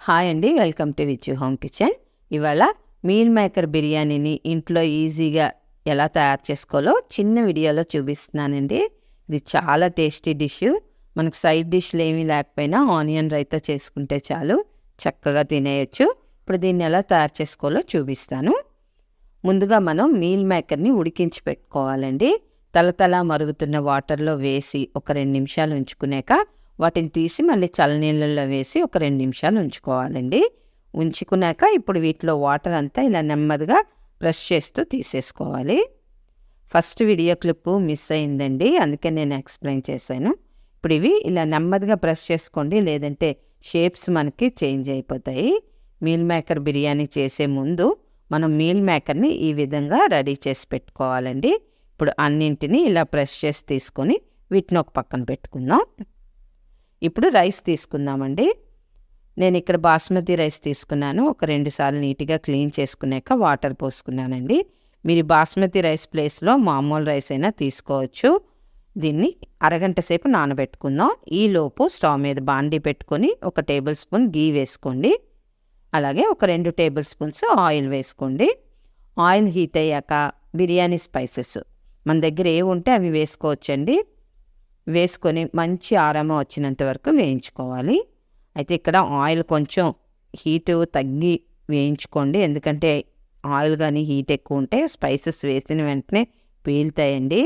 Hi అండి, welcome to విచ్చు home kitchen. ఇవాళ meal maker బిర్యానీని ఇంట్లో ఈజీగా ఎలా తయారు చేసుకోవాలో చిన్న వీడియోలో చూపిస్తున్నానండి. ఇది చాలా టేస్టీ డిష్. మనకు సైడ్ డిష్లు ఏమీ లేకపోయినా ఆనియన్ రైతా చేసుకుంటే చాలు, చక్కగా తినేయచ్చు. ఇప్పుడు దీన్ని ఎలా తయారు చేసుకోవాలో చూపిస్తాను. ముందుగా మనం మీల్ మేకర్ని ఉడికించి పెట్టుకోవాలండి. తలతల మరుగుతున్న వాటర్లో వేసి ఒక 2 నిమిషాలు ఉంచుకున్నాక వాటిని తీసి మళ్ళీ చల్లనీళ్ళల్లో వేసి ఒక 2 నిమిషాలు ఉంచుకోవాలండి. ఉంచుకున్నాక ఇప్పుడు వీటిలో వాటర్ అంతా ఇలా నెమ్మదిగా ప్రెస్ చేస్తూ తీసేసుకోవాలి. ఫస్ట్ వీడియో క్లిప్పు మిస్ అయిందండి, అందుకే నేను ఎక్స్ప్లెయిన్ చేశాను. ఇప్పుడు ఇవి ఇలా నెమ్మదిగా ప్రెస్ చేసుకోండి, లేదంటే షేప్స్ మనకి చేంజ్ అయిపోతాయి. మీల్ మేకర్ బిర్యానీ చేసే ముందు మనం మీల్ మేకర్ని ఈ విధంగా రెడీ చేసి పెట్టుకోవాలండి. ఇప్పుడు అన్నింటినీ ఇలా ప్రెస్ చేసి తీసుకొని వీటిని ఒక పక్కన పెట్టుకుందాం. ఇప్పుడు రైస్ తీసుకుందామండి. నేను ఇక్కడ బాస్మతి రైస్ తీసుకున్నాను. ఒక 2 సార్లు నీట్గా క్లీన్ చేసుకున్నాక వాటర్ పోసుకున్నానండి. మీరు బాస్మతి రైస్ ప్లేస్లో మామూలు రైస్ అయినా తీసుకోవచ్చు. దీన్ని అరగంట సేపు నానబెట్టుకుందాం. ఈలోపు స్టవ్ మీద బాండీ పెట్టుకొని 1 టేబుల్ స్పూన్ గీ వేసుకోండి. అలాగే ఒక 2 టేబుల్ స్పూన్స్ ఆయిల్ వేసుకోండి. ఆయిల్ హీట్ అయ్యాక బిర్యానీ స్పైసెస్ మన దగ్గర ఏవి ఉంటే అవి వేసుకోవచ్చండి. వేసుకొని మంచి ఆరామ వచ్చినంత వరకు వేయించుకోవాలి. అయితే ఇక్కడ ఆయిల్ కొంచెం హీటు తగ్గి వేయించుకోండి, ఎందుకంటే ఆయిల్ కానీ హీట్ ఎక్కువ ఉంటే స్పైసెస్ వేసిన వెంటనే పేలుతాయండి.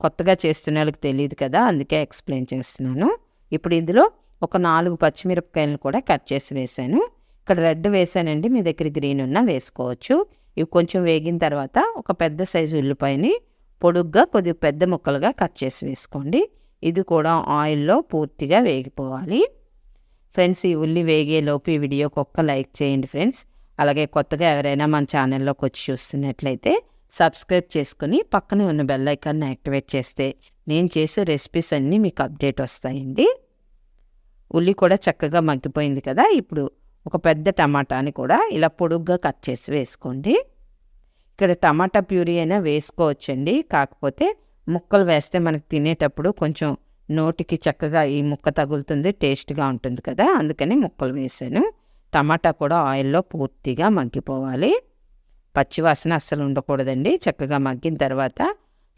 కొత్తగా చేస్తున్న వాళ్ళకి తెలియదు కదా, అందుకే ఎక్స్ప్లెయిన్ చేస్తున్నాను. ఇప్పుడు ఇందులో ఒక 4 పచ్చిమిరపకాయలను కూడా కట్ చేసి వేసాను. ఇక్కడ రెడ్ వేసానండి, మీ దగ్గర గ్రీన్ ఉన్నా వేసుకోవచ్చు. ఇవి కొంచెం వేగిన తర్వాత ఒక పెద్ద సైజు ఉల్లిపాయని పొడుగ్గా కొద్దిగా పెద్ద ముక్కలుగా కట్ చేసి వేసుకోండి. ఇది కూడా ఆయిల్లో పూర్తిగా వేగిపోవాలి. ఫ్రెండ్స్, ఈ ఉల్లి వేగేలోపు ఈ వీడియోకి ఒక్క లైక్ చేయండి ఫ్రెండ్స్. అలాగే కొత్తగా ఎవరైనా మన ఛానల్లోకి వచ్చి చూస్తున్నట్లయితే సబ్స్క్రైబ్ చేసుకుని పక్కనే ఉన్న బెల్ ఐకాన్ని యాక్టివేట్ చేస్తే నేను చేసే రెసిపీస్ అన్నీ మీకు అప్డేట్ వస్తాయండి. ఉల్లి కూడా చక్కగా మగ్గిపోయింది కదా. ఇప్పుడు ఒక పెద్ద టమాటాని కూడా ఇలా పొడుగ్గా కట్ చేసి వేసుకోండి. ఇక్కడ టమాటా ప్యూరీ అయినా వేసుకోవచ్చండి, కాకపోతే ముక్కలు వేస్తే మనకు తినేటప్పుడు కొంచెం నోటికి చక్కగా ఈ ముక్క తగులుతుంది, టేస్ట్గా ఉంటుంది కదా, అందుకని ముక్కలు వేసాను. టమాటా కూడా ఆయిల్లో పూర్తిగా మగ్గిపోవాలి. పచ్చివాసన అస్సలు ఉండకూడదండి. చక్కగా మగ్గిన తర్వాత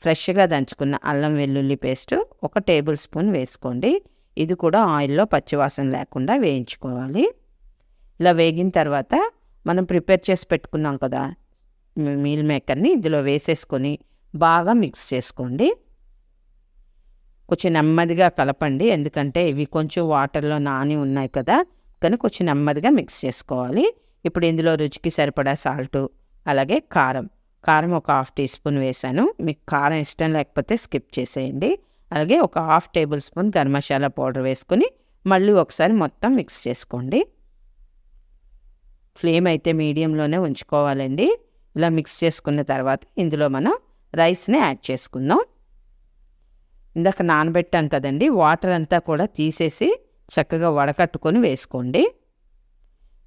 ఫ్రెష్గా దంచుకున్న అల్లం వెల్లుల్లి పేస్ట్ 1 టేబుల్ స్పూన్ వేసుకోండి. ఇది కూడా ఆయిల్లో పచ్చివాసన లేకుండా వేయించుకోవాలి. ఇలా వేగిన తర్వాత మనం ప్రిపేర్ చేసి పెట్టుకున్నాం కదా మీల్ మేకర్ని ఇందులో వేసేసుకొని బాగా మిక్స్ చేసుకోండి. కొంచెం నెమ్మదిగా కలపండి, ఎందుకంటే ఇవి కొంచెం వాటర్లో నాని ఉన్నాయి కదా, కానీ కొంచెం నెమ్మదిగా మిక్స్ చేసుకోవాలి. ఇప్పుడు ఇందులో రుచికి సరిపడా సాల్టు, అలాగే కారం ఒక 1/2 టీ స్పూన్ వేసాను. మీకు కారం ఇష్టం లేకపోతే స్కిప్ చేసేయండి. అలాగే ఒక 1/2 table spoon garam masala powder వేసుకొని మళ్ళీ ఒకసారి మొత్తం మిక్స్ చేసుకోండి. ఫ్లేమ్ అయితే మీడియంలోనే ఉంచుకోవాలండి. ఇలా మిక్స్ చేసుకున్న తర్వాత ఇందులో మనం రైస్ని యాడ్ చేసుకుందాం. ఇందాక నానబెట్టాం కదండి, వాటర్ అంతా కూడా తీసేసి చక్కగా వడకట్టుకొని వేసుకోండి.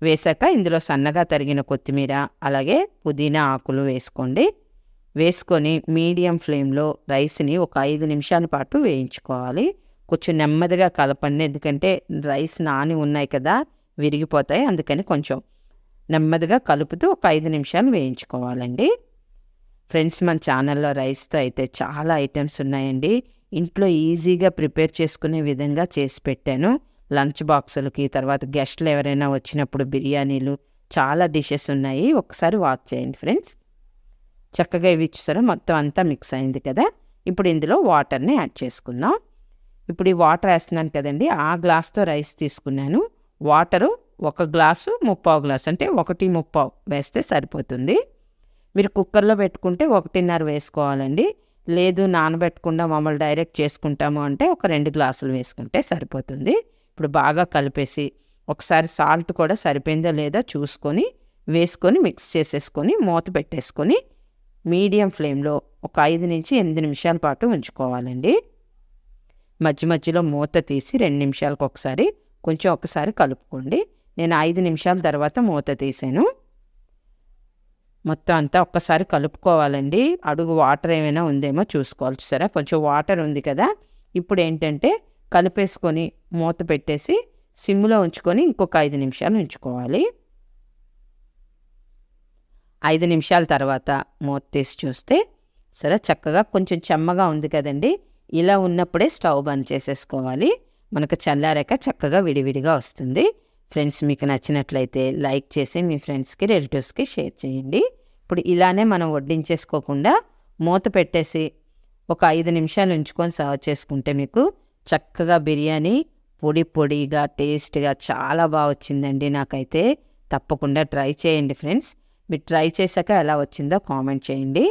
వేసాక ఇందులో సన్నగా తరిగిన కొత్తిమీర, అలాగే పుదీనా ఆకులు వేసుకోండి. వేసుకొని మీడియం ఫ్లేమ్లో రైస్ని ఒక 5 నిమిషాల పాటు వేయించుకోవాలి. కొంచెం నెమ్మదిగా కలపండి, ఎందుకంటే రైస్ నాని ఉన్నాయి కదా, విరిగిపోతాయి. అందుకని కొంచెం నెమ్మదిగా కలుపుతూ ఒక 5 నిమిషాలు వేయించుకోవాలండి. ఫ్రెండ్స్, మన ఛానల్లో రైస్తో అయితే చాలా ఐటమ్స్ ఉన్నాయండి. ఇంట్లో ఈజీగా ప్రిపేర్ చేసుకునే విధంగా చేసి పెట్టాను. లంచ్ బాక్సులకి, తర్వాత గెస్ట్లు ఎవరైనా వచ్చినప్పుడు బిర్యానీలు, చాలా డిషెస్ ఉన్నాయి. ఒకసారి వాచ్ చేయండి ఫ్రెండ్స్. చక్కగా ఇవి చూసారా, మొత్తం అంతా మిక్స్ అయింది కదా. ఇప్పుడు ఇందులో వాటర్ని యాడ్ చేసుకుందాం. ఇప్పుడు ఈ వాటర్ వేస్తున్నాను కదండి, ఆ గ్లాస్తో రైస్ తీసుకున్నాను. వాటరు 1 గ్లాసు 3/4 గ్లాసు, అంటే 1:3 వేస్తే సరిపోతుంది. మీరు కుక్కర్లో పెట్టుకుంటే 1:30 వేసుకోవాలండి. లేదు నానబెట్టకుండా మామూలు డైరెక్ట్ చేసుకుంటాము అంటే ఒక 2 గ్లాసులు వేసుకుంటే సరిపోతుంది. ఇప్పుడు బాగా కలిపేసి ఒకసారి సాల్ట్ కూడా సరిపోయిందో లేదో చూసుకొని వేసుకొని మిక్స్ చేసేసుకొని మూత పెట్టేసుకొని మీడియం ఫ్లేమ్లో ఒక 5 నుంచి 8 నిమిషాల పాటు ఉంచుకోవాలండి. మధ్య మధ్యలో మూత తీసి 2 నిమిషాలకు ఒకసారి కలుపుకోండి. నేను 5 నిమిషాల తర్వాత మూత తీసాను. మొత్తం అంతా ఒక్కసారి కలుపుకోవాలండి. అడుగు వాటర్ ఏమైనా ఉందేమో చూసుకోవాలి. చూసారా, కొంచెం వాటర్ ఉంది కదా. ఇప్పుడు ఏంటంటే కలిపేసుకొని మూత పెట్టేసి సిమ్లో ఉంచుకొని ఇంకొక 5 నిమిషాలు ఉంచుకోవాలి. 5 నిమిషాల తర్వాత మూత తీసి చూస్తే సరే చక్కగా కొంచెం చెమ్మగా ఉంది కదండి. ఇలా ఉన్నప్పుడే స్టవ్ బంద్ చేసేసుకోవాలి. మనకు చల్లారాక చక్కగా విడివిడిగా వస్తుంది. ఫ్రెండ్స్, మీకు నచ్చినట్లయితే లైక్ చేసి మీ ఫ్రెండ్స్కి, రిలేటివ్స్కి షేర్ చేయండి. ఇప్పుడు ఇలానే మనం వడ్డించేసుకోకుండా మూత పెట్టేసి ఒక 5 నిమిషాలు ఉంచుకొని సర్వ్ చేసుకుంటే మీకు చక్కగా బిర్యానీ పొడి పొడిగా టేస్ట్గా చాలా బాగా వచ్చిందండి. నాకైతే తప్పకుండా ట్రై చేయండి ఫ్రెండ్స్. మీరు ట్రై చేశాక ఎలా వచ్చిందో కామెంట్ చేయండి.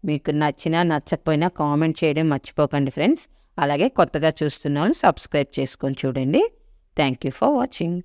మీకు నచ్చినా నచ్చకపోయినా కామెంట్ చేయడం మర్చిపోకండి ఫ్రెండ్స్. అలాగే కొత్తగా చూస్తున్న వాళ్ళు సబ్స్క్రైబ్ చేసుకొని చూడండి. Thank you for watching.